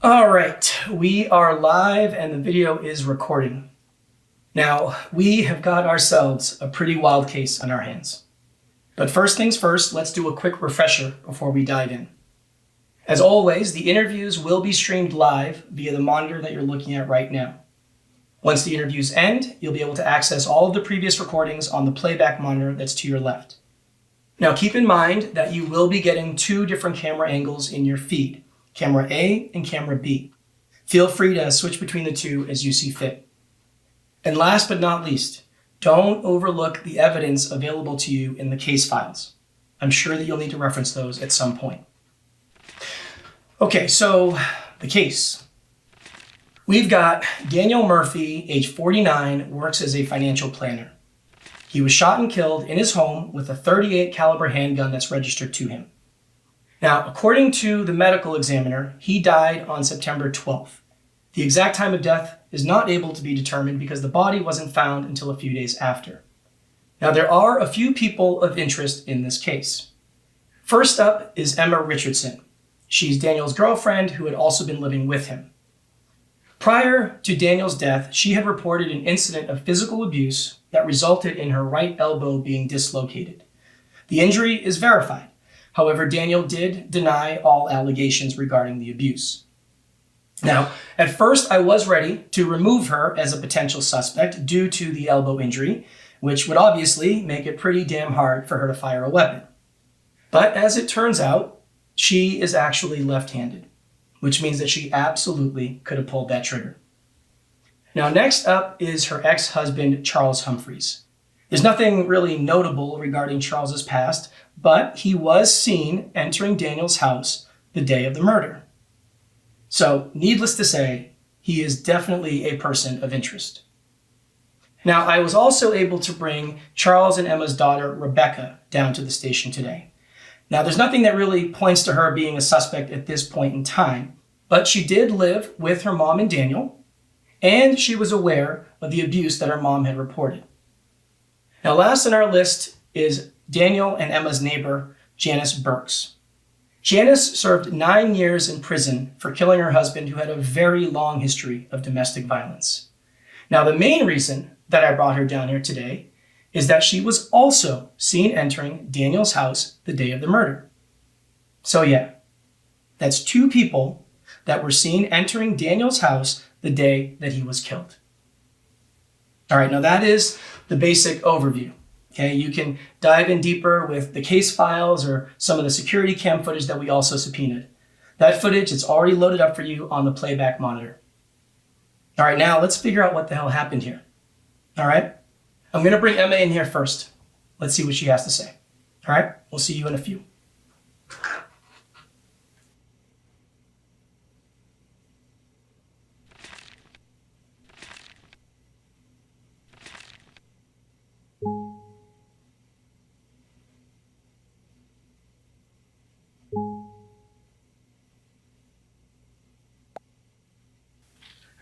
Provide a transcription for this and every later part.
All right, we are live and the video is recording. Now, we have got ourselves a pretty wild case on our hands. But first things first, let's do a quick refresher before we dive in. As always, the interviews will be streamed live via the monitor that you're looking at right now. Once the interviews end, you'll be able to access all of the previous recordings on the playback monitor that's to your left. Now, keep in mind that you will be getting two different camera angles in your feed, camera A and camera B. Feel free to switch between the two as you see fit. And last but not least, don't overlook the evidence available to you in the case files. I'm sure that you'll need to reference those at some point. Okay, so the case. We've got Daniel Murphy, age 49, works as a financial planner. He was shot and killed in his home with a .38 caliber handgun that's registered to him. Now, according to the medical examiner, he died on September 12th. The exact time of death is not able to be determined because the body wasn't found until a few days after. Now, there are a few people of interest in this case. First up is Emma Richardson. She's Daniel's girlfriend who had also been living with him. Prior to Daniel's death, she had reported an incident of physical abuse that resulted in her right elbow being dislocated. The injury is verified. However, Daniel did deny all allegations regarding the abuse. Now, at first I was ready to remove her as a potential suspect due to the elbow injury, which would obviously make it pretty damn hard for her to fire a weapon. But as it turns out, she is actually left-handed, which means that she absolutely could have pulled that trigger. Now, next up is her ex-husband, Charles Humphreys. There's nothing really notable regarding Charles's past, but he was seen entering Daniel's house the day of the murder. So, needless to say, he is definitely a person of interest. Now, I was also able to bring Charles and Emma's daughter, Rebecca, down to the station today. Now, there's nothing that really points to her being a suspect at this point in time, but she did live with her mom and Daniel, and she was aware of the abuse that her mom had reported. Now, last on our list is Daniel and Emma's neighbor, Janice Burks. Janice served 9 years in prison for killing her husband, who had a very long history of domestic violence. Now, the main reason that I brought her down here today is that she was also seen entering Daniel's house the day of the murder. So yeah, that's two people that were seen entering Daniel's house the day that he was killed. All right, now that is the basic overview. Okay, you can dive in deeper with the case files or some of the security cam footage that we also subpoenaed. That footage is already loaded up for you on the playback monitor. All right, now let's figure out what the hell happened here. All right, I'm gonna bring Emma in here first. Let's see what she has to say. All right, we'll see you in a few.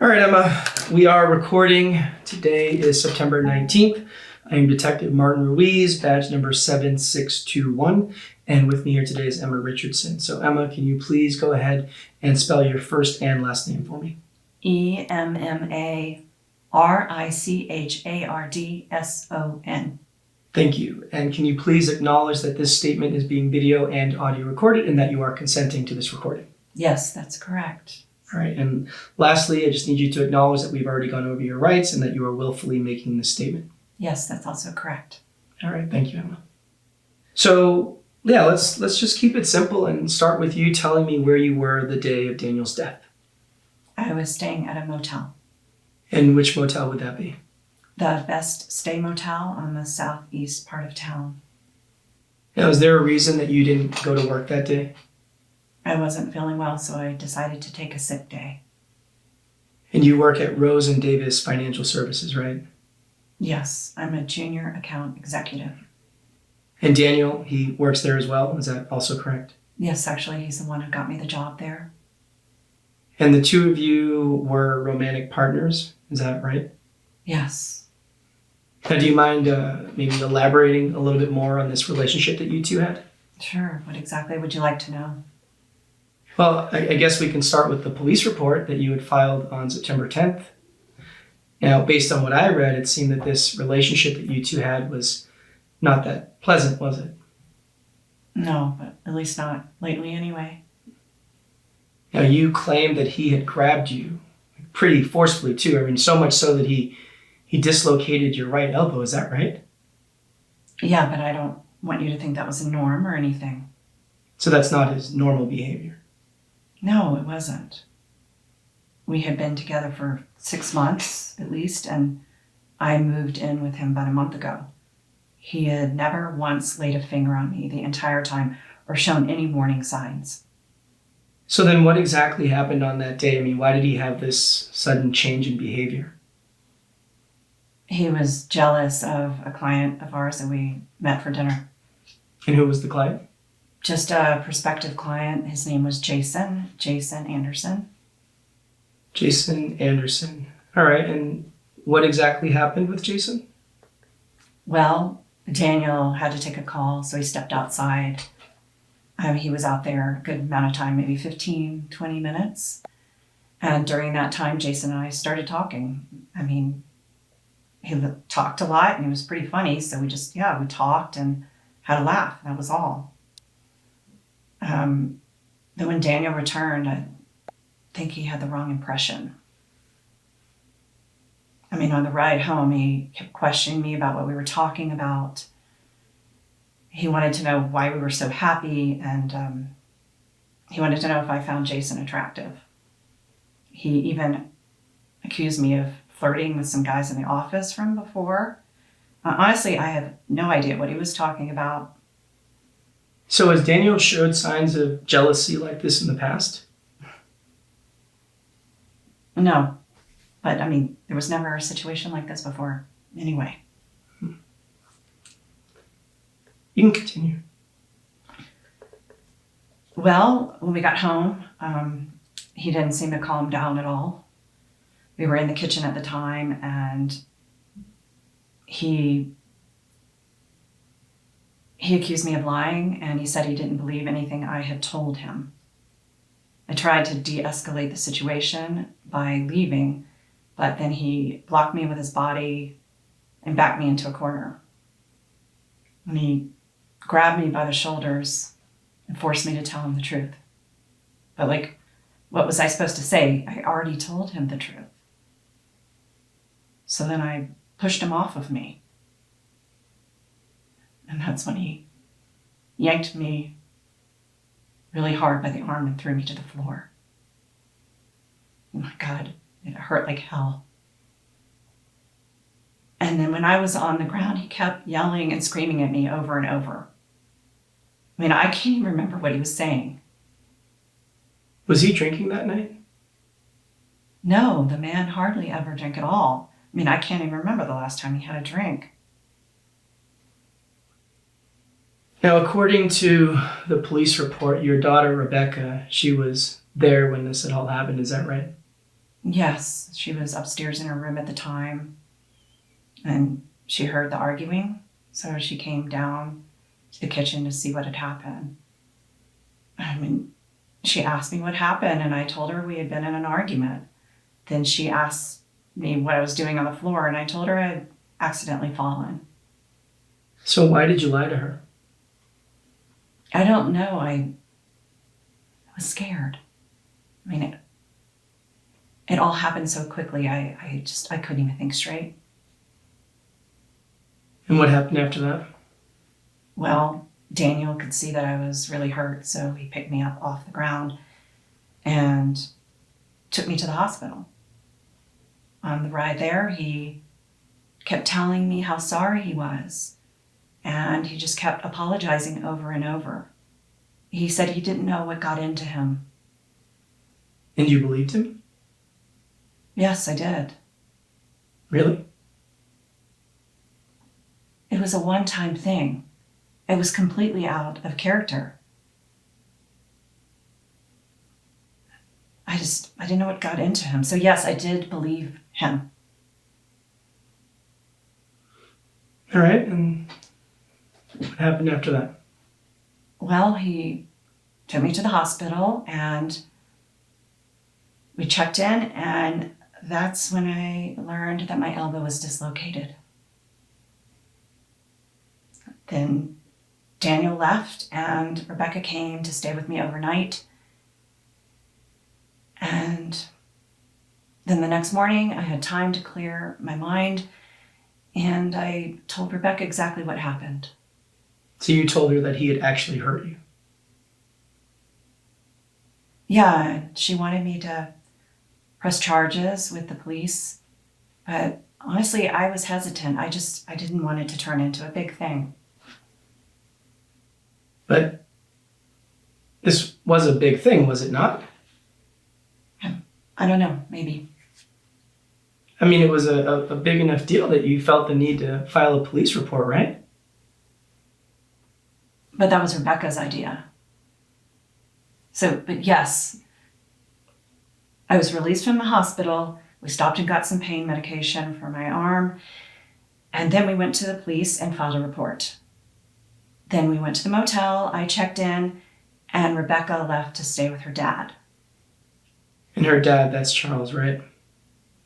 All right, Emma, we are recording. Today is September 19th. I am Detective Martin Ruiz, badge number 7621, and with me here today is Emma Richardson. So Emma, can you please go ahead and spell your first and last name for me? EMMARICHARDSON. Thank you. And can you please acknowledge that this statement is being video and audio recorded and that you are consenting to this recording? Yes, that's correct. All right, and lastly, I just need you to acknowledge that we've already gone over your rights and that you are willfully making this statement. Yes, that's also correct. All right, thank you, Emma. So, yeah, let's just keep it simple and start with you telling me where you were the day of Daniel's death. I was staying at a motel. And which motel would that be? The Best Stay Motel on the southeast part of town. Now, is there a reason that you didn't go to work that day? I wasn't feeling well, so I decided to take a sick day. And you work at Rose and Davis Financial Services, right? Yes, I'm a junior account executive. And Daniel, he works there as well, is that also correct? Yes, actually, he's the one who got me the job there. And the two of you were romantic partners, is that right? Yes. Now, do you mind maybe elaborating a little bit more on this relationship that you two had? Sure. What exactly would you like to know? Well, I guess we can start with the police report that you had filed on September 10th. Now, based on what I read, it seemed that this relationship that you two had was not that pleasant, was it? No, but at least not lately anyway. Now, you claimed that he had grabbed you pretty forcefully, too. I mean, so much so that he dislocated your right elbow. Is that right? Yeah, but I don't want you to think that was a norm or anything. So that's not his normal behavior. No, it wasn't. We had been together for 6 months at least, and I moved in with him about a month ago. He had never once laid a finger on me the entire time or shown any warning signs. So then what exactly happened on that day? I mean, why did he have this sudden change in behavior? He was jealous of a client of ours that we met for dinner. And who was the client? Just a prospective client. His name was Jason Anderson. Jason Anderson. All right, and what exactly happened with Jason? Well, Daniel had to take a call, so he stepped outside. He was out there a good amount of time, maybe 15, 20 minutes. And during that time, Jason and I started talking. I mean, he talked a lot and he was pretty funny. So we talked and had a laugh. That was all. Then when Daniel returned, I think he had the wrong impression. I mean, on the ride home, he kept questioning me about what we were talking about. He wanted to know why we were so happy, and he wanted to know if I found Jason attractive. He even accused me of flirting with some guys in the office from before. Honestly, I have no idea what he was talking about. So has Daniel showed signs of jealousy like this in the past? No, but I mean, there was never a situation like this before anyway. You can continue. Well, when we got home, he didn't seem to calm down at all. We were in the kitchen at the time, and he accused me of lying, and he said he didn't believe anything I had told him. I tried to de-escalate the situation by leaving, but then he blocked me with his body and backed me into a corner. And he grabbed me by the shoulders and forced me to tell him the truth. But what was I supposed to say? I already told him the truth. So then I pushed him off of me. And that's when he yanked me really hard by the arm and threw me to the floor. Oh my God, it hurt like hell. And then when I was on the ground, he kept yelling and screaming at me over and over. I mean, I can't even remember what he was saying. Was he drinking that night? No, the man hardly ever drank at all. I mean, I can't even remember the last time he had a drink. Now, according to the police report, your daughter, Rebecca, she was there when this had all happened. Is that right? Yes, she was upstairs in her room at the time, and she heard the arguing, so she came down to the kitchen to see what had happened. I mean, she asked me what happened, and I told her we had been in an argument. Then she asked me what I was doing on the floor, and I told her I had accidentally fallen. So why did you lie to her? I don't know. I was scared. I mean, it all happened so quickly. I couldn't even think straight. And what happened after that? Well, Daniel could see that I was really hurt, so he picked me up off the ground and took me to the hospital. On the ride there, he kept telling me how sorry he was, and he just kept apologizing over and over. He said he didn't know what got into him. And you believed him? Yes, I did. Really? It was a one-time thing. It was completely out of character. I didn't know what got into him. So yes, I did believe him. All right, and what happened after that? Well, he took me to the hospital, and we checked in, and that's when I learned that my elbow was dislocated. Then Daniel left, and Rebecca came to stay with me overnight. And then the next morning, I had time to clear my mind, and I told Rebecca exactly what happened. So you told her that he had actually hurt you? Yeah, she wanted me to press charges with the police, but honestly, I was hesitant. I didn't want it to turn into a big thing. But this was a big thing, was it not? I don't know, maybe. I mean, it was a big enough deal that you felt the need to file a police report, right? But that was Rebecca's idea. But yes, I was released from the hospital. We stopped and got some pain medication for my arm. And then we went to the police and filed a report. Then we went to the motel, I checked in, and Rebecca left to stay with her dad. And her dad, that's Charles, right?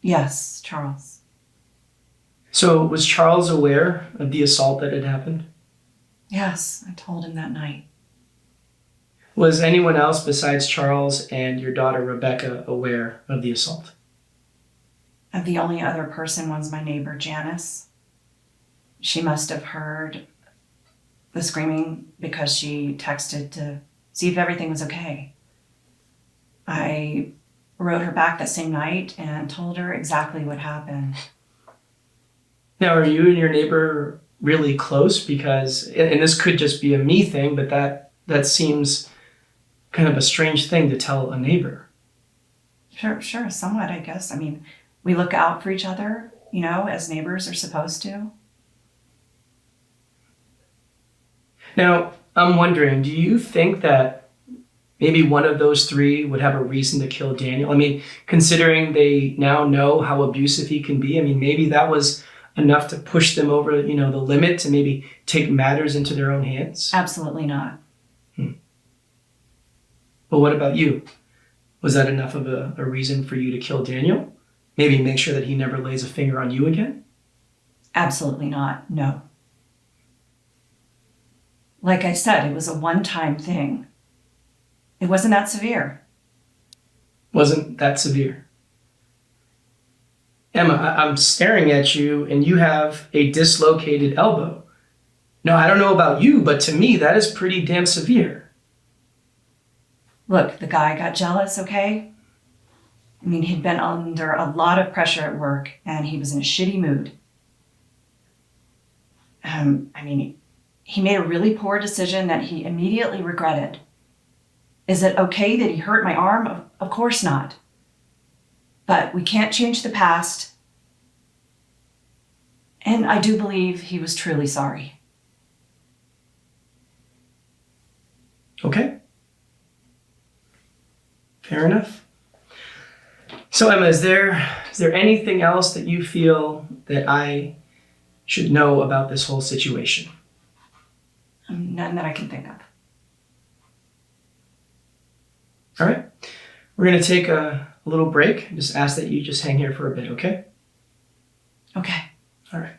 Yes, Charles. So was Charles aware of the assault that had happened? Yes, I told him that night. Was anyone else besides Charles and your daughter Rebecca aware of the assault? And the only other person was my neighbor, Janice. She must have heard the screaming because she texted to see if everything was okay. I wrote her back that same night and told her exactly what happened. Now, are you and your neighbor really close? Because, and this could just be a me thing, but that seems kind of a strange thing to tell a neighbor. Sure, somewhat, I guess. I mean, we look out for each other, as neighbors are supposed to. Now, I'm wondering, do you think that maybe one of those three would have a reason to kill Daniel? I mean, considering they now know how abusive he can be, I mean, maybe that was enough to push them over, the limit to maybe take matters into their own hands? Absolutely not. But what about you? Was that enough of a reason for you to kill Daniel? Maybe make sure that he never lays a finger on you again? Absolutely not, no. Like I said, it was a one-time thing. It wasn't that severe. Wasn't that severe? Emma, I'm staring at you and you have a dislocated elbow. Now, I don't know about you, but to me, that is pretty damn severe. Look, the guy got jealous, okay? I mean, he'd been under a lot of pressure at work and he was in a shitty mood. He made a really poor decision that he immediately regretted. Is it okay that he hurt my arm? Of course not. But we can't change the past. And I do believe he was truly sorry. Okay. Fair enough. So Emma, is there anything else that you feel that I should know about this whole situation? None that I can think of. All right. We're going to take a little break. Just ask that you just hang here for a bit, okay? Okay. All right.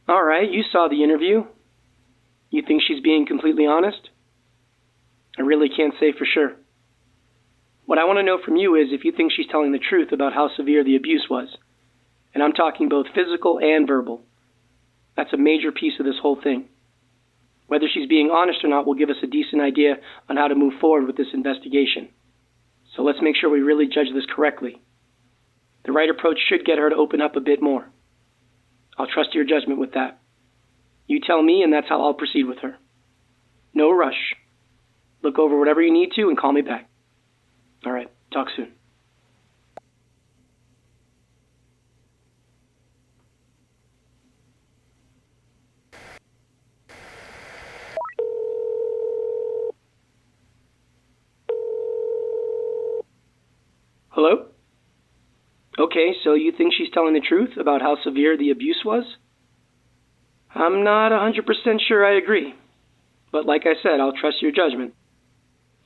All right, you saw the interview. You think she's being completely honest? I really can't say for sure. What I want to know from you is if you think she's telling the truth about how severe the abuse was. And I'm talking both physical and verbal. That's a major piece of this whole thing. Whether she's being honest or not will give us a decent idea on how to move forward with this investigation. So let's make sure we really judge this correctly. The right approach should get her to open up a bit more. I'll trust your judgment with that. You tell me, and that's how I'll proceed with her. No rush. Look over whatever you need to and call me back. All right, talk soon. Hello? Okay, so you think she's telling the truth about how severe the abuse was? I'm not 100% sure I agree. But like I said, I'll trust your judgment.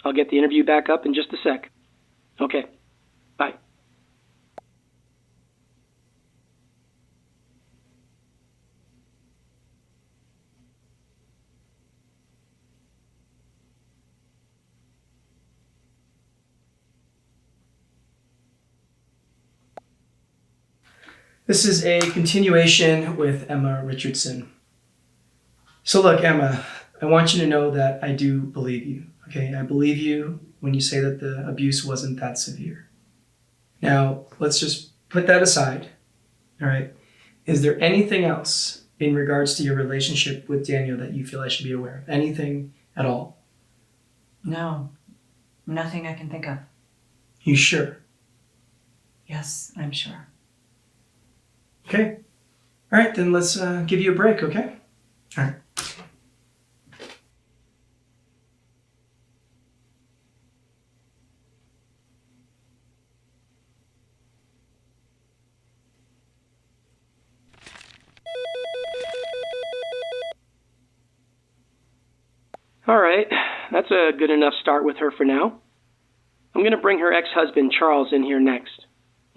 I'll get the interview back up in just a sec. Okay. Bye. This is a continuation with Emma Richardson. So look, Emma, I want you to know that I do believe you, okay? I believe you when you say that the abuse wasn't that severe. Now, let's just put that aside, all right? Is there anything else in regards to your relationship with Daniel that you feel I should be aware of? Anything at all? No, nothing I can think of. You sure? Yes, I'm sure. Okay. All right, then let's give you a break, okay? All right. All right, that's a good enough start with her for now. I'm going to bring her ex-husband, Charles, in here next.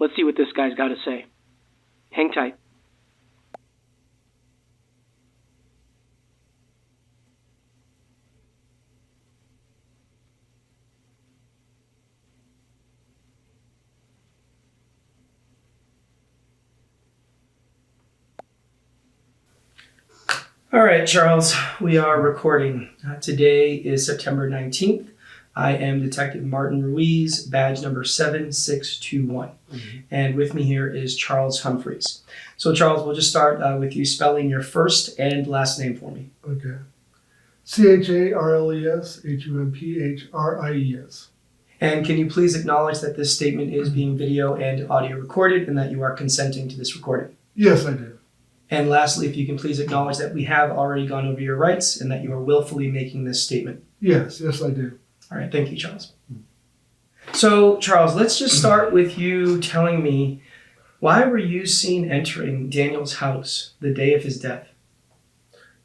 Let's see what this guy's got to say. Hang tight. All right, Charles, we are recording. Today is September 19th. I am Detective Martin Ruiz, badge number 7621. And with me here is Charles Humphreys. So, Charles, we'll just start with you spelling your first and last name for me. Okay. CharlesHumphreyes. And can you please acknowledge that this statement is being video and audio recorded and that you are consenting to this recording? Yes, I do. And lastly, if you can please acknowledge that we have already gone over your rights and that you are willfully making this statement. Yes, I do. All right, thank you, Charles. So, Charles, let's just start with you telling me, why were you seen entering Daniel's house the day of his death?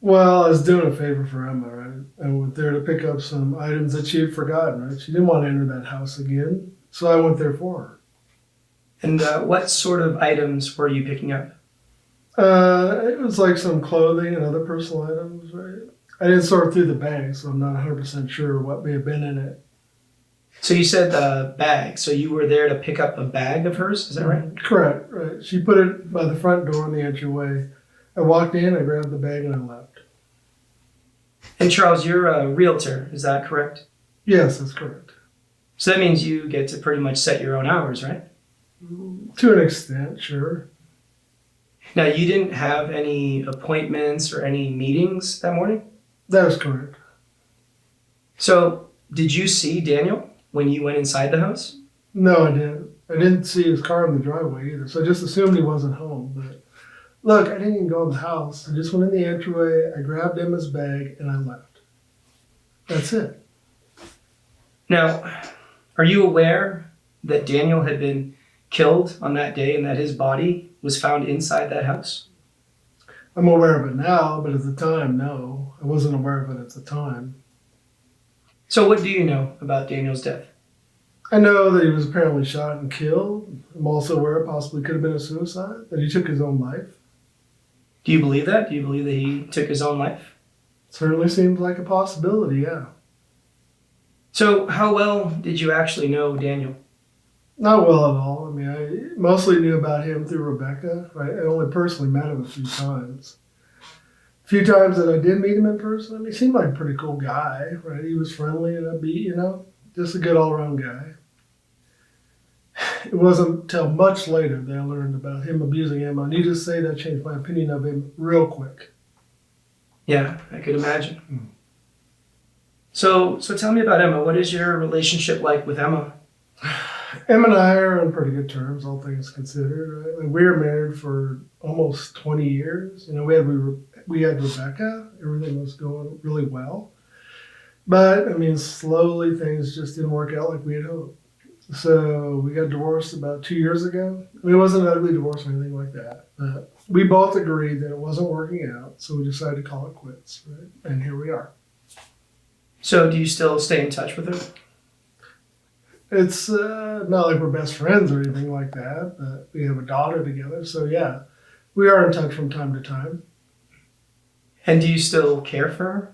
Well, I was doing a favor for Emma, right? I went there to pick up some items that she had forgotten, right? She didn't want to enter that house again, so I went there for her. And what sort of items were you picking up? It was like some clothing and other personal items, right? I didn't sort through the bag, so I'm not 100% sure what may have been in it. So you said the bag. So you were there to pick up a bag of hers, is that right? Correct, right. She put it by the front door in the entryway. I walked in, I grabbed the bag, and I left. And Charles, you're a realtor, is that correct? Yes, that's correct. So that means you get to pretty much set your own hours, right? To an extent, sure. Now, you didn't have any appointments or any meetings that morning? That is correct. So, did you see Daniel when you went inside the house? No, I didn't. I didn't see his car in the driveway either, so I just assumed he wasn't home. But look, I didn't even go in the house. I just went in the entryway, I grabbed Emma's bag, and I left. That's it. Now, are you aware that Daniel had been killed on that day and that his body was found inside that house? I'm aware of it now, but at the time, no. I wasn't aware of it at the time. So what do you know about Daniel's death? I know that he was apparently shot and killed. I'm also aware it possibly could have been a suicide, that he took his own life. Do you believe that? Do you believe that he took his own life? Certainly seems like a possibility, yeah. So how well did you actually know Daniel? Not well at all. I mean, I mostly knew about him through Rebecca, right? I only personally met him a few times. A few times that I did meet him in person, I mean, he seemed like a pretty cool guy, right? He was friendly and upbeat, you know? Just a good all-around guy. It wasn't until much later that I learned about him abusing Emma. I need to say that changed my opinion of him real quick. Yeah, I could imagine. So tell me about Emma. What is your relationship like with Emma? Emma and I are on pretty good terms, all things considered. Right? Like, we were married for almost 20 years. You know, we had Rebecca. Everything was going really well. But, I mean, slowly things just didn't work out like we had hoped. So we got divorced about 2 years ago. I mean, it wasn't an ugly divorce or anything like that. But we both agreed that it wasn't working out, so we decided to call it quits, right? And here we are. So do you still stay in touch with her? It's not like we're best friends or anything like that, but we have a daughter together. So yeah, we are in touch from time to time. And do you still care for her?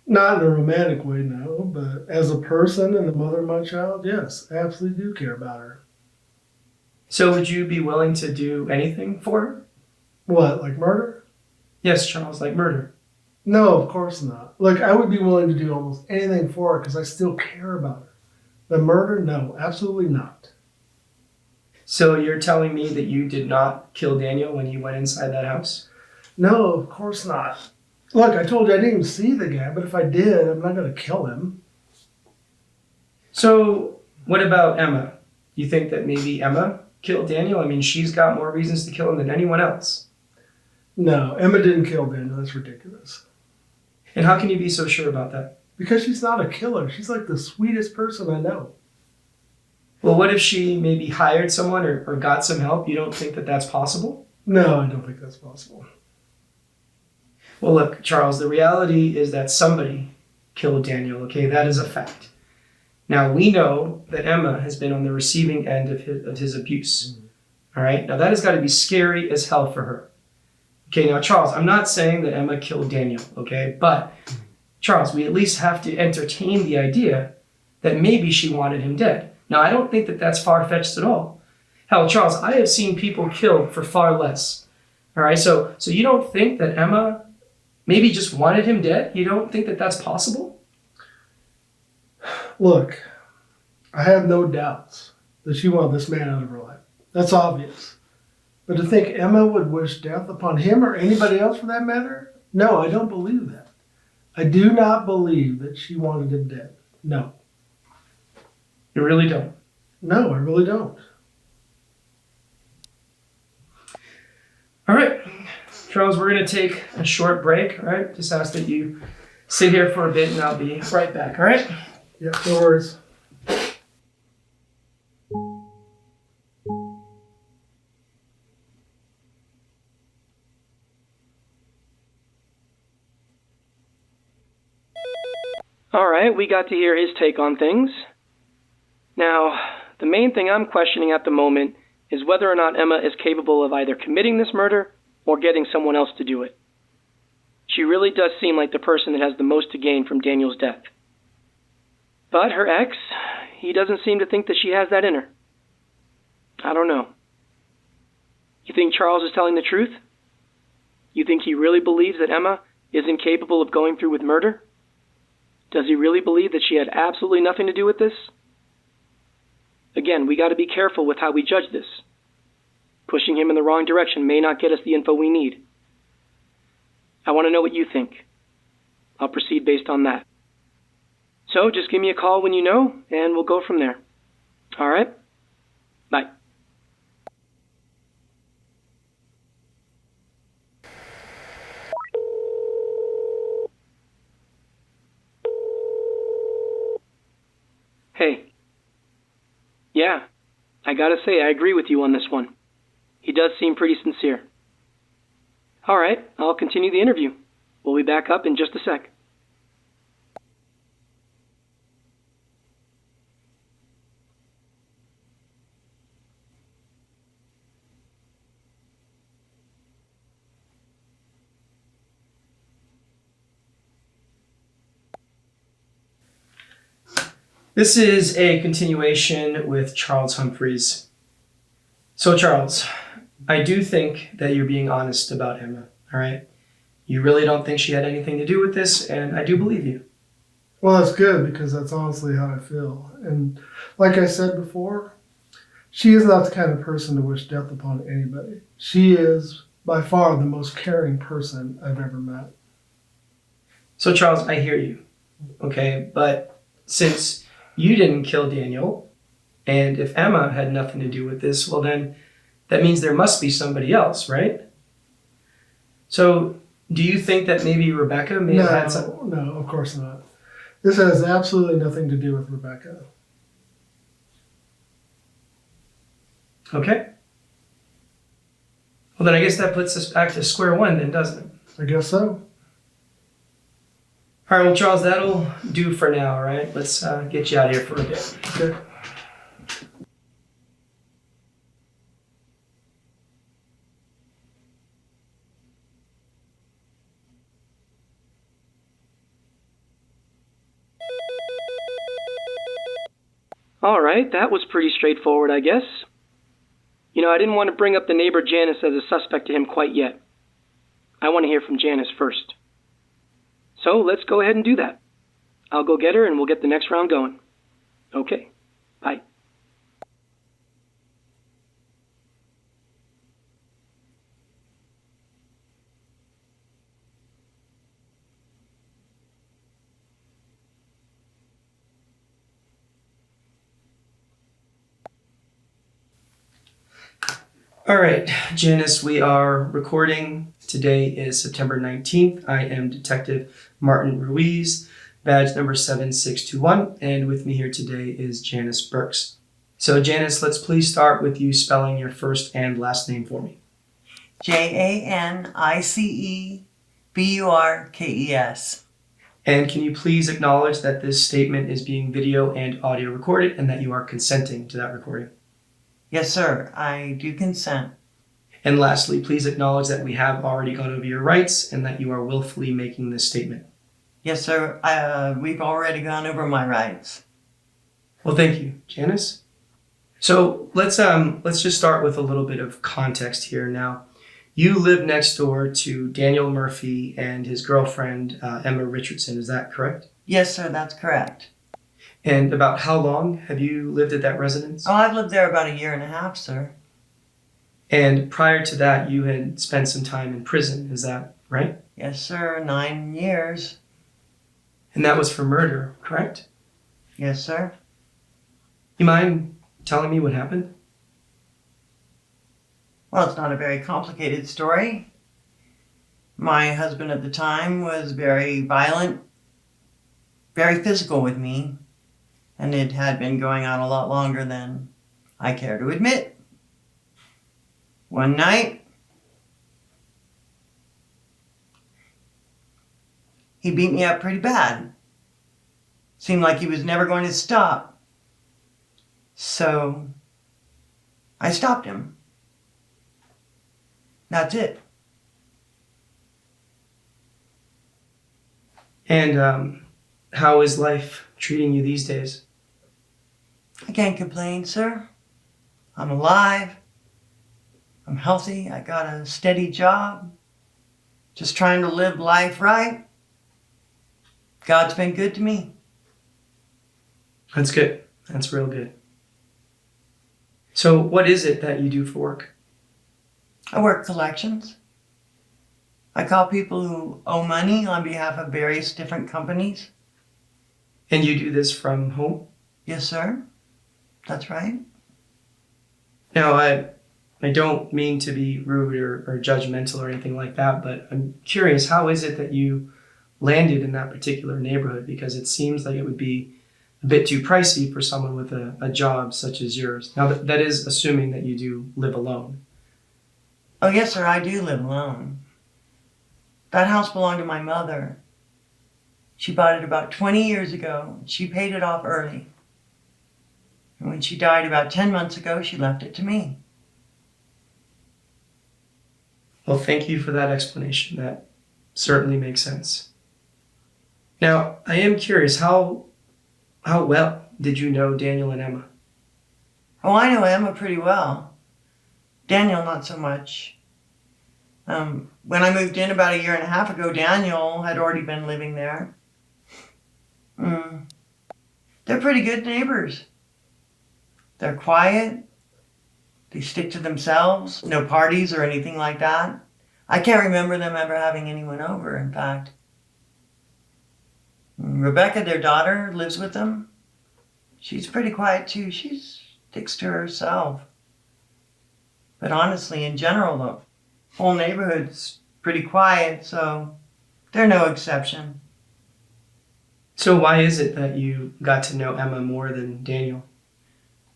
Not in a romantic way, no, but as a person and the mother of my child, yes, I absolutely do care about her. So would you be willing to do anything for her? What, like murder? Yes, Charles, like murder. No, of course not. Look, I would be willing to do almost anything for her because I still care about her. But murder, no, absolutely not. So you're telling me that you did not kill Daniel when you went inside that house? No, of course not. Look, I told you I didn't even see the guy, but if I did, I'm not going to kill him. So what about Emma? You think that maybe Emma killed Daniel? I mean, she's got more reasons to kill him than anyone else. No, Emma didn't kill Daniel. That's ridiculous. And how can you be so sure about that? Because she's not a killer. She's like the sweetest person I know. Well, what if she maybe hired someone or got some help? You don't think that that's possible? No, I don't think that's possible. Well, look, Charles, the reality is that somebody killed Daniel, okay? That is a fact. Now, we know that Emma has been on the receiving end of his abuse, all right? Now, that has got to be scary as hell for her. Okay, now, Charles, I'm not saying that Emma killed Daniel, okay? But, Charles, we at least have to entertain the idea that maybe she wanted him dead. Now, I don't think that that's far-fetched at all. Hell, Charles, I have seen people killed for far less, all right? So you don't think that Emma maybe just wanted him dead? You don't think that that's possible? Look, I have no doubts that she wanted this man out of her life. That's obvious. But to think Emma would wish death upon him or anybody else for that matter? No, I don't believe that. I do not believe that she wanted him dead. No. You really don't? No, I really don't. All right, Charles, we're going to take a short break, all right? Just ask that you sit here for a bit and I'll be right back, all right? Yeah, no worries. All right, we got to hear his take on things. Now, the main thing I'm questioning at the moment is whether or not Emma is capable of either committing this murder or getting someone else to do it. She really does seem like the person that has the most to gain from Daniel's death. But her ex, he doesn't seem to think that she has that in her. I don't know. You think Charles is telling the truth? You think he really believes that Emma is incapable of going through with murder? Does he really believe that she had absolutely nothing to do with this? Again, we got to be careful with how we judge this. Pushing him in the wrong direction may not get us the info we need. I want to know what you think. I'll proceed based on that. So just give me a call when you know, and we'll go from there. All right? Bye. Hey. Yeah, I gotta say, I agree with you on this one. He does seem pretty sincere. All right, I'll continue the interview. We'll be back up in just a sec. This is a continuation with Charles Humphreys. So Charles, I do think that you're being honest about Emma, all right? You really don't think she had anything to do with this, and I do believe you. Well, that's good because that's honestly how I feel. And like I said before, she is not the kind of person to wish death upon anybody. She is by far the most caring person I've ever met. So Charles, I hear you, okay? But since you didn't kill Daniel, and if Emma had nothing to do with this, well then, that means there must be somebody else, right? So, do you think that maybe Rebecca may have had some... No, of course not. This has absolutely nothing to do with Rebecca. Okay. Well, then I guess that puts us back to square one then, doesn't it? I guess so. All right, well, Charles, that'll do for now, all right? Let's get you out of here for a bit. Okay. All right, that was pretty straightforward, I guess. You know, I didn't want to bring up the neighbor Janice as a suspect to him quite yet. I want to hear from Janice first. So let's go ahead and do that. I'll go get her and we'll get the next round going. Okay, bye. All right, Janice, we are recording. Today is September 19th. I am Detective Martin Ruiz, badge number 7621, and with me here today is Janice Burks. So Janice, let's please start with you spelling your first and last name for me. JANICEBURKES. And can you please acknowledge that this statement is being video and audio recorded and that you are consenting to that recording? Yes, sir, I do consent. And lastly, please acknowledge that we have already gone over your rights and that you are willfully making this statement. Yes, sir, we've already gone over my rights. Well, thank you, Janice. So let's just start with a little bit of context here. Now, you live next door to Daniel Murphy and his girlfriend, Emma Richardson. Is that correct? Yes, sir, that's correct. And about how long have you lived at that residence? Oh, I've lived there about 1.5 years, sir. And prior to that, you had spent some time in prison. Is that right? Yes, sir, 9 years. And that was for murder, correct? Yes, sir. You mind telling me what happened? Well, it's not a very complicated story. My husband at the time was very violent, very physical with me, and it had been going on a lot longer than I care to admit. One night, he beat me up pretty bad. Seemed like he was never going to stop. So I stopped him. That's it. And how is life treating you these days? I can't complain, sir. I'm alive. I'm healthy. I got a steady job. Just trying to live life right. God's been good to me. That's good. That's real good. So what is it that you do for work? I work collections. I call people who owe money on behalf of various different companies. And you do this from home? Yes, sir. That's right. Now, I don't mean to be rude or judgmental or anything like that, but I'm curious, how is it that you landed in that particular neighborhood? Because it seems like it would be a bit too pricey for someone with a job such as yours. Now, that is assuming that you do live alone. Oh, yes, sir, I do live alone. That house belonged to my mother. She bought it about 20 years ago. She paid it off early. And when she died about 10 months ago, she left it to me. Well, thank you for that explanation. That certainly makes sense. Now, I am curious, how well did you know Daniel and Emma? Oh, I know Emma pretty well. Daniel, not so much. When I moved in about 1.5 years ago, Daniel had already been living there. They're pretty good neighbors. They're quiet. They stick to themselves. No parties or anything like that. I can't remember them ever having anyone over, in fact. Rebecca, their daughter, lives with them. She's pretty quiet too. She sticks to herself. But honestly, in general, the whole neighborhood's pretty quiet, so they're no exception. So why is it that you got to know Emma more than Daniel?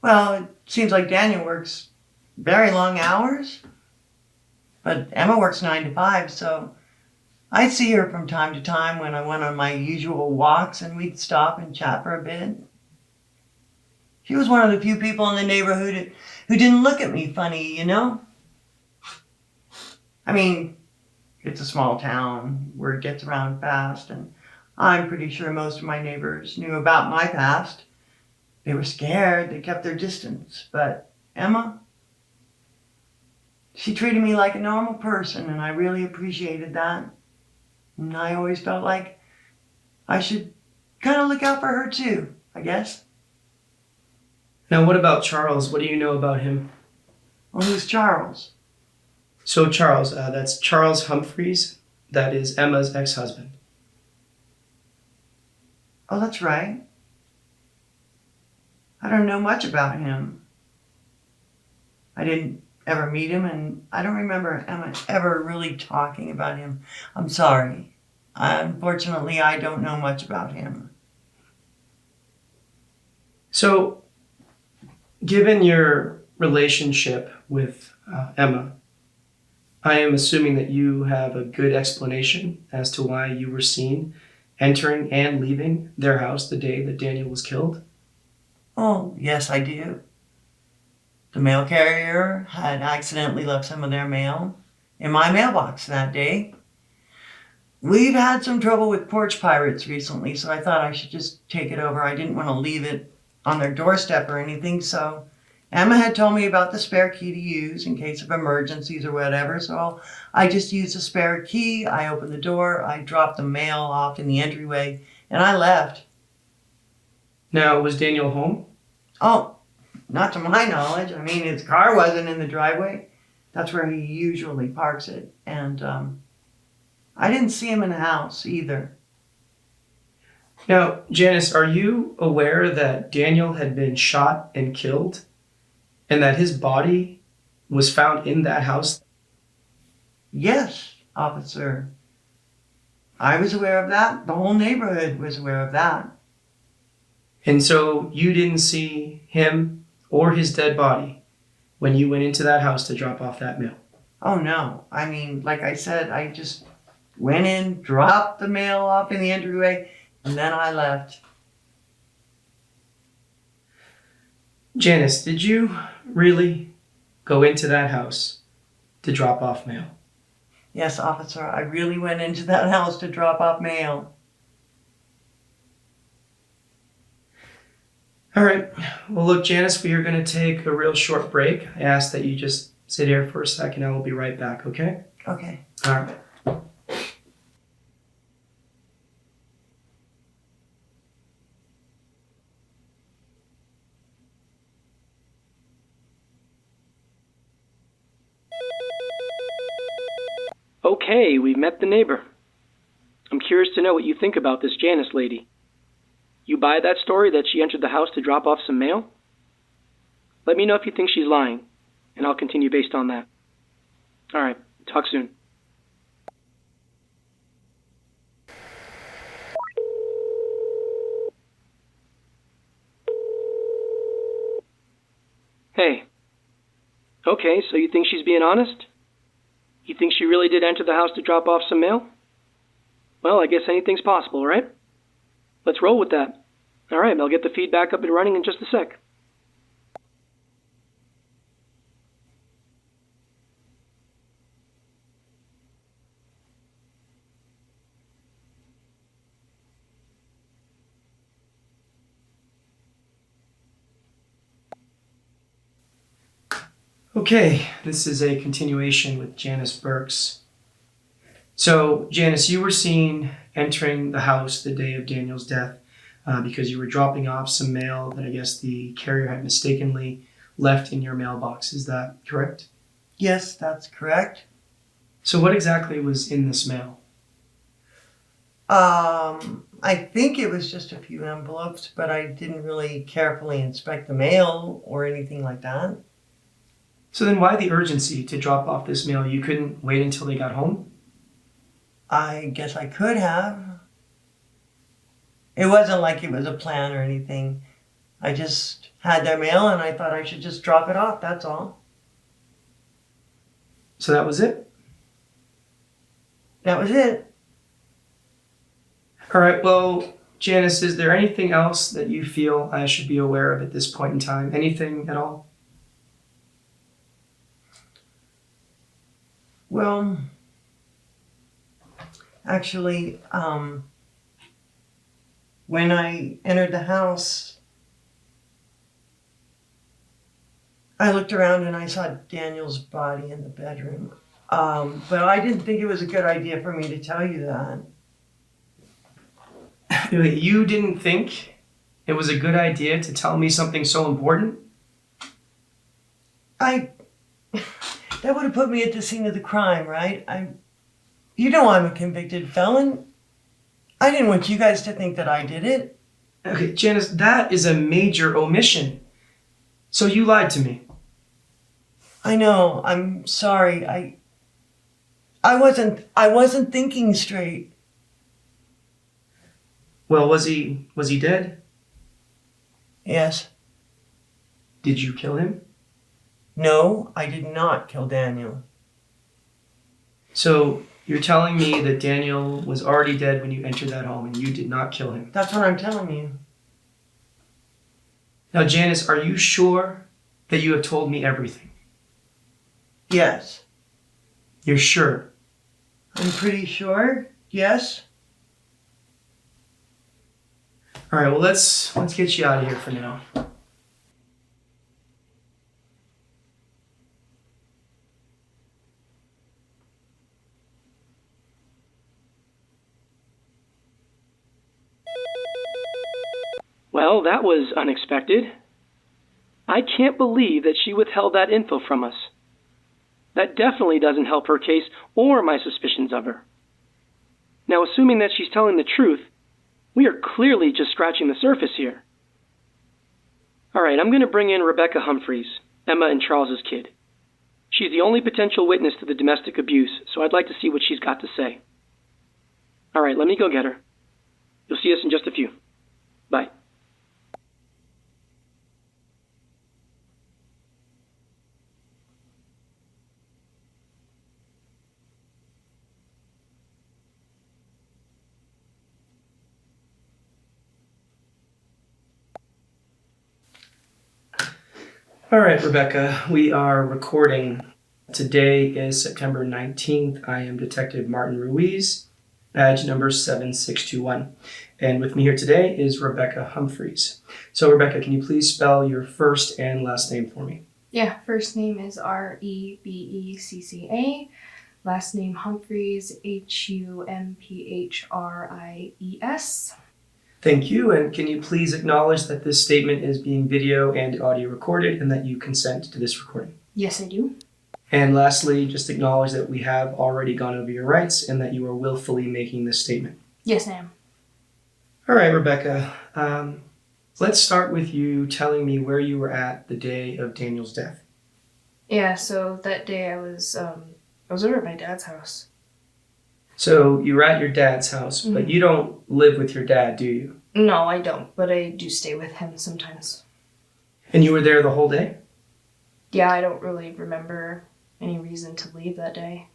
Well, it seems like Daniel works very long hours. But Emma works 9 to 5, so I see her from time to time when I went on my usual walks, and we'd stop and chat for a bit. She was one of the few people in the neighborhood who didn't look at me funny, you know? I mean, it's a small town, word gets around fast, and I'm pretty sure most of my neighbors knew about my past. They were scared, they kept their distance, but Emma, she treated me like a normal person, and I really appreciated that. And I always felt like I should kind of look out for her too, I guess. Now, what about Charles? What do you know about him? Well, who's Charles? So Charles, that's Charles Humphreys. That is Emma's ex-husband. Oh, that's right. I don't know much about him. I didn't ever meet him, and I don't remember Emma ever really talking about him. I'm sorry. Unfortunately, I don't know much about him. So, given your relationship with Emma, I am assuming that you have a good explanation as to why you were seen entering and leaving their house the day that Daniel was killed. Oh, yes, I do. The mail carrier had accidentally left some of their mail in my mailbox that day. We've had some trouble with porch pirates recently, so I thought I should just take it over. I didn't want to leave it on their doorstep or anything, so Emma had told me about the spare key to use in case of emergencies or whatever, so I just used the spare key. I opened the door, I dropped the mail off in the entryway, and I left. Now, was Daniel home? Oh, not to my knowledge. I mean, his car wasn't in the driveway. That's where he usually parks it. And I didn't see him in the house either. Now, Janice, are you aware that Daniel had been shot and killed and that his body was found in that house? Yes, officer. I was aware of that. The whole neighborhood was aware of that. And so you didn't see him or his dead body when you went into that house to drop off that mail? Oh, no. I mean, like I said, I just went in, dropped the mail off in the entryway, and then I left. Janice, did you really go into that house to drop off mail? Yes, officer, I really went into that house to drop off mail. All right. Well, look, Janice, we are going to take a real short break. I ask that you just sit here for a second. I will be right back, okay? Okay. All right. Okay, we've met the neighbor. I'm curious to know what you think about this Janice lady. You buy that story that she entered the house to drop off some mail? Let me know if you think she's lying, and I'll continue based on that. All right, talk soon. Hey. Okay, so you think she's being honest? You think she really did enter the house to drop off some mail? Well, I guess anything's possible, right? Let's roll with that. All right, I'll get the feedback up and running in just a sec. Okay, this is a continuation with Janice Burks. So, Janice, you were seen entering the house the day of Daniel's death because you were dropping off some mail that I guess the carrier had mistakenly left in your mailbox. Is that correct? Yes, that's correct. So what exactly was in this mail? I think it was just a few envelopes, but I didn't really carefully inspect the mail or anything like that. So then why the urgency to drop off this mail? You couldn't wait until they got home? I guess I could have. It wasn't like it was a plan or anything. I just had their mail and I thought I should just drop it off, that's all. So that was it? That was it. All right, well, Janice, is there anything else that you feel I should be aware of at this point in time? Anything at all? Well, actually, when I entered the house, I looked around and I saw Daniel's body in the bedroom. But I didn't think it was a good idea for me to tell you that. You didn't think it was a good idea to tell me something so important? That would have put me at the scene of the crime, right? You know I'm a convicted felon. I didn't want you guys to think that I did it. Okay, Janice, that is a major omission. So you lied to me. I know. I'm sorry. I wasn't thinking straight. Well, was he dead? Yes. Did you kill him? No, I did not kill Daniel. So you're telling me that Daniel was already dead when you entered that home and you did not kill him? That's what I'm telling you. Now, Janice, are you sure that you have told me everything? Yes. You're sure? I'm pretty sure. Yes. All right, well, let's get you out of here for now. Well, that was unexpected. I can't believe that she withheld that info from us. That definitely doesn't help her case or my suspicions of her. Now, assuming that she's telling the truth, we are clearly just scratching the surface here. All right, I'm going to bring in Rebecca Humphreys, Emma and Charles's kid. She's the only potential witness to the domestic abuse, so I'd like to see what she's got to say. All right, let me go get her. You'll see us in just a few. Bye. All right, Rebecca, we are recording. Today is September 19th. I am Detective Martin Ruiz, badge number 7621. And with me here today is Rebecca Humphreys. So, Rebecca, can you please spell your first and last name for me? Yeah, first name is Rebecca. Last name Humphreys, Humphrys. Thank you, and can you please acknowledge that this statement is being video and audio recorded and that you consent to this recording? Yes, I do. And lastly, just acknowledge that we have already gone over your rights and that you are willfully making this statement. Yes, I am. All right, Rebecca, let's start with you telling me where you were at the day of Daniel's death. Yeah, so that day I was over at my dad's house. So you were at your dad's house, but you don't live with your dad, do you? No, I don't, but I do stay with him sometimes. And you were there the whole day? Yeah, I don't really remember any reason to leave that day.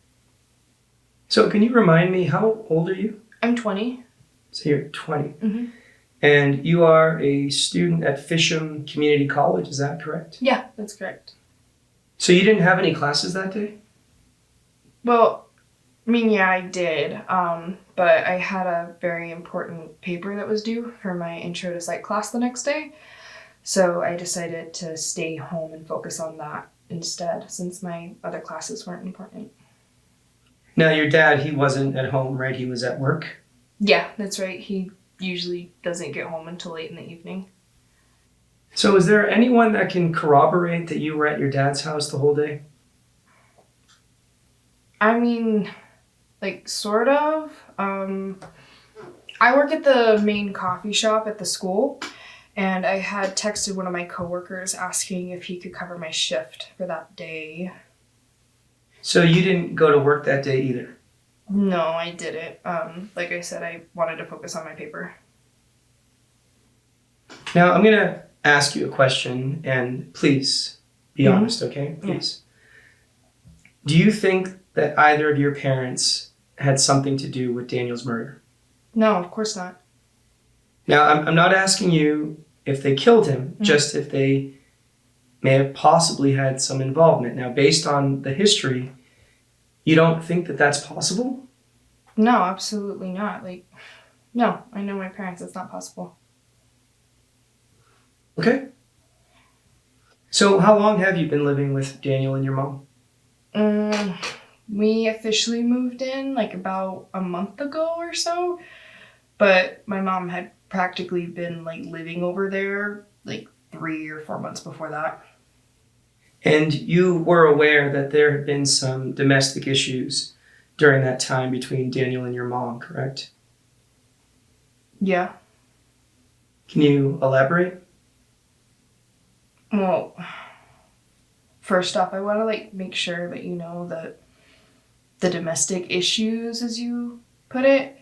So can you remind me, how old are you? I'm 20. So you're 20. Mm-hmm. And you are a student at Fisham Community College, is that correct? Yeah, that's correct. So you didn't have any classes that day? Well, I mean, yeah, I did, but I had a very important paper that was due for my intro to psych class the next day, so I decided to stay home and focus on that instead, since my other classes weren't important. Now, your dad, he wasn't at home, right? He was at work? Yeah, that's right. He usually doesn't get home until late in the evening. So is there anyone that can corroborate that you were at your dad's house the whole day? I mean, like, sort of. I work at the main coffee shop at the school, and I had texted one of my coworkers asking if he could cover my shift for that day. So you didn't go to work that day either? No, I didn't. Like I said, I wanted to focus on my paper. Now, I'm going to ask you a question, and please be honest, okay? Please. Do you think that either of your parents had something to do with Daniel's murder? No, of course not. Now, I'm not asking you if they killed him, just if they may have possibly had some involvement. Now, based on the history, you don't think that that's possible? No, absolutely not. Like, no, I know my parents. It's not possible. Okay. So how long have you been living with Daniel and your mom? We officially moved in like about a month ago or so, but my mom had practically been like living over there like 3 or 4 months before that. And you were aware that there had been some domestic issues during that time between Daniel and your mom, correct? Yeah. Can you elaborate? Well, first off, I want to like make sure that you know that the domestic issues, as you put it,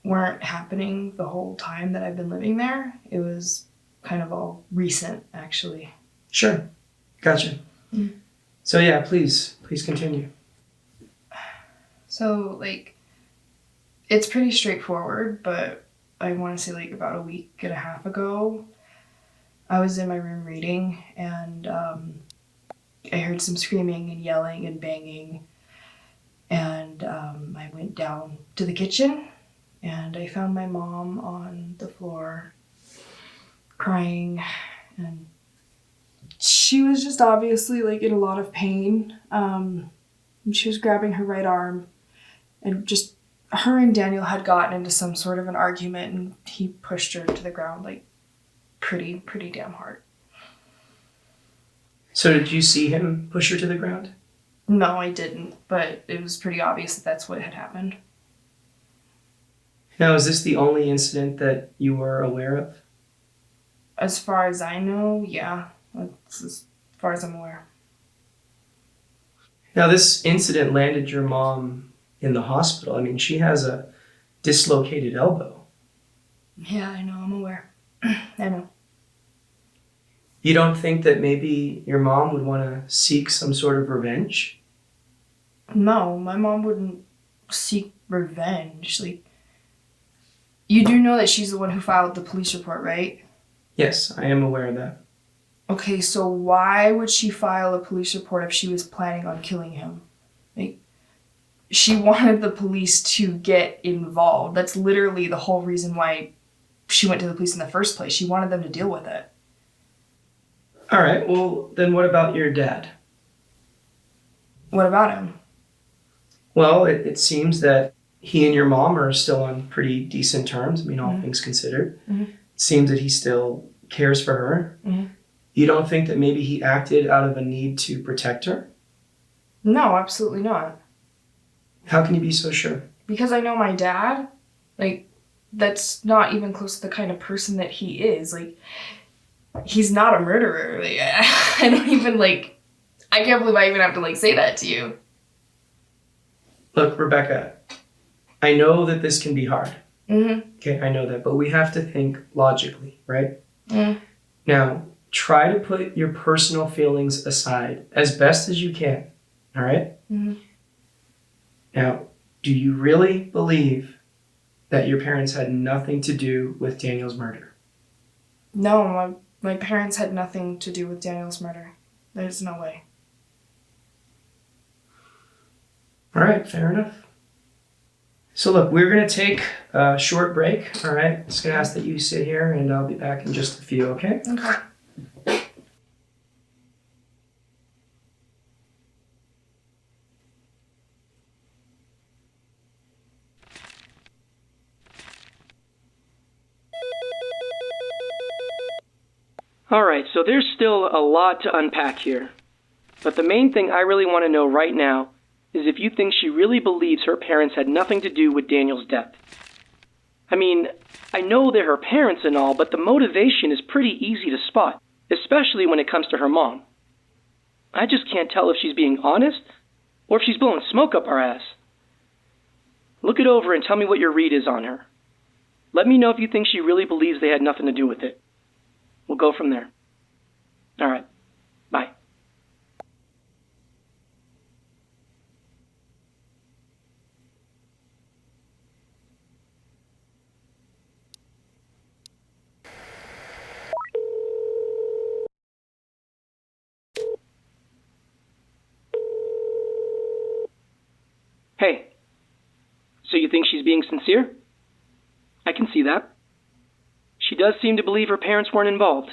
weren't happening the whole time that I've been living there. It was kind of all recent, actually. Sure. Gotcha. So yeah, please continue. So, like, it's pretty straightforward, but I want to say, like, about a week and a half ago, I was in my room reading, and I heard some screaming and yelling and banging, and I went down to the kitchen, and I found my mom on the floor crying, and she was just obviously, like, in a lot of pain. And she was grabbing her right arm, and just her and Daniel had gotten into some sort of an argument, and he pushed her to the ground, like, pretty damn hard. So did you see him push her to the ground? No, I didn't, but it was pretty obvious that that's what had happened. Now, is this the only incident that you were aware of? As far as I know, yeah. That's as far as I'm aware. Now, this incident landed your mom in the hospital. I mean, she has a dislocated elbow. Yeah, I know, I'm aware. I know. You don't think that maybe your mom would want to seek some sort of revenge? No, my mom wouldn't seek revenge. Like, you do know that she's the one who filed the police report, right? Yes, I am aware of that. Okay, so why would she file a police report if she was planning on killing him? Like, she wanted the police to get involved. That's literally the whole reason why she went to the police in the first place. She wanted them to deal with it. All right, well, then what about your dad? What about him? Well, it seems that he and your mom are still on pretty decent terms. I mean, all things considered. Mm-hmm. It seems that he still cares for her. Mm-hmm. You don't think that maybe he acted out of a need to protect her? No, absolutely not. How can you be so sure? Because I know my dad, like, that's not even close to the kind of person that he is. Like, he's not a murderer. Like, I don't even, like, I can't believe I even have to, like, say that to you. Look, Rebecca, I know that this can be hard. Mm-hmm. Okay, I know that, but we have to think logically, right? Mm. Now, try to put your personal feelings aside as best as you can, all right? Mm-hmm. Now, do you really believe that your parents had nothing to do with Daniel's murder? No, my parents had nothing to do with Daniel's murder. There's no way. All right, fair enough. So look, we're going to take a short break, all right? Just going to ask that you sit here, and I'll be back in just a few, okay? Okay. All right, so there's still a lot to unpack here. But the main thing I really want to know right now is if you think she really believes her parents had nothing to do with Daniel's death. I mean, I know they're her parents and all, but the motivation is pretty easy to spot, especially when it comes to her mom. I just can't tell if she's being honest or if she's blowing smoke up our ass. Look it over and tell me what your read is on her. Let me know if you think she really believes they had nothing to do with it. We'll go from there. All right. Bye. So you think she's being sincere? I can see that. She does seem to believe her parents weren't involved.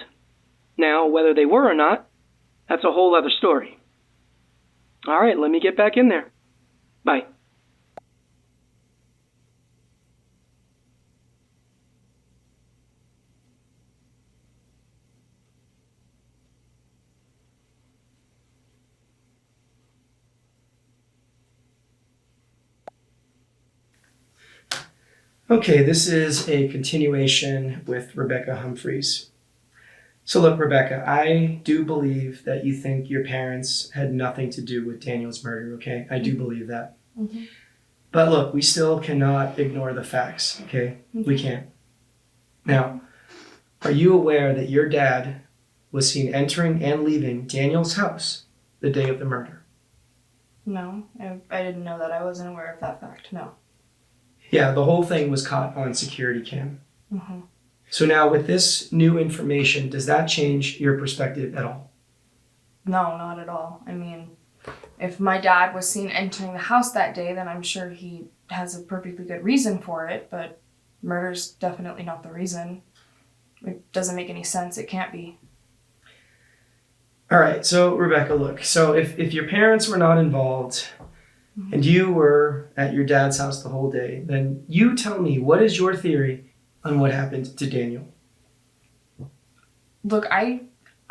Now, whether they were or not, that's a whole other story. All right, let me get back in there. Bye. Okay, this is a continuation with Rebecca Humphreys. So look, Rebecca, I do believe that you think your parents had nothing to do with Daniel's murder, okay? I do believe that. Mm-hmm. But look, we still cannot ignore the facts, okay? We can't. Now, are you aware that your dad was seen entering and leaving Daniel's house the day of the murder? No, I didn't know that. I wasn't aware of that fact. No. Yeah, the whole thing was caught on security cam. Mm-hmm. So now with this new information, does that change your perspective at all? No, not at all. I mean, if my dad was seen entering the house that day, then I'm sure he has a perfectly good reason for it, but murder's definitely not the reason. It doesn't make any sense. It can't be. All right, so Rebecca, look, so if your parents were not involved and you were at your dad's house the whole day, then you tell me, what is your theory on what happened to Daniel? Look, I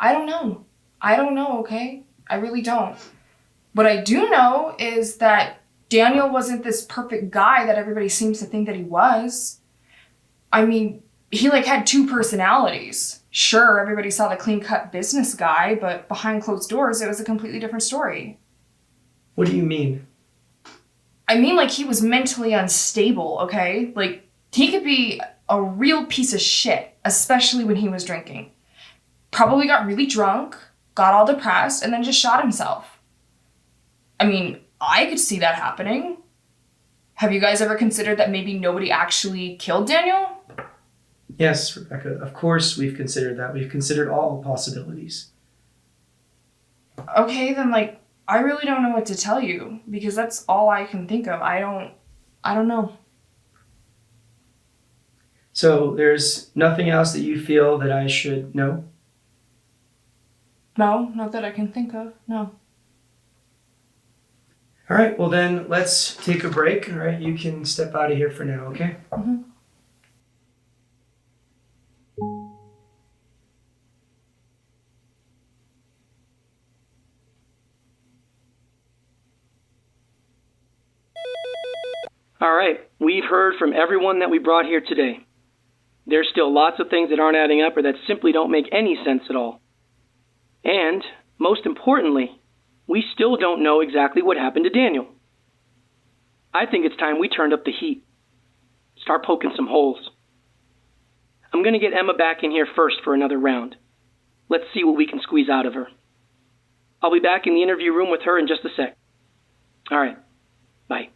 don't know. I don't know, okay? I really don't. What I do know is that Daniel wasn't this perfect guy that everybody seems to think that he was. I mean, he had two personalities. Sure, everybody saw the clean-cut business guy, but behind closed doors, it was a completely different story. What do you mean? I mean, he was mentally unstable, okay? He could be a real piece of shit, especially when he was drinking. Probably got really drunk, got all depressed, and then just shot himself. I mean, I could see that happening. Have you guys ever considered that maybe nobody actually killed Daniel? Yes, Rebecca, of course we've considered that. We've considered all possibilities. Okay, then I really don't know what to tell you because that's all I can think of. I don't know. So there's nothing else that you feel that I should know? No, not that I can think of. No. All right, well then let's take a break. All right, you can step out of here for now, okay? Mm-hmm. All right, we've heard from everyone that we brought here today. There's still lots of things that aren't adding up or that simply don't make any sense at all. And, most importantly, we still don't know exactly what happened to Daniel. I think it's time we turned up the heat. Start poking some holes. I'm going to get Emma back in here first for another round. Let's see what we can squeeze out of her. I'll be back in the interview room with her in just a sec. All right, bye.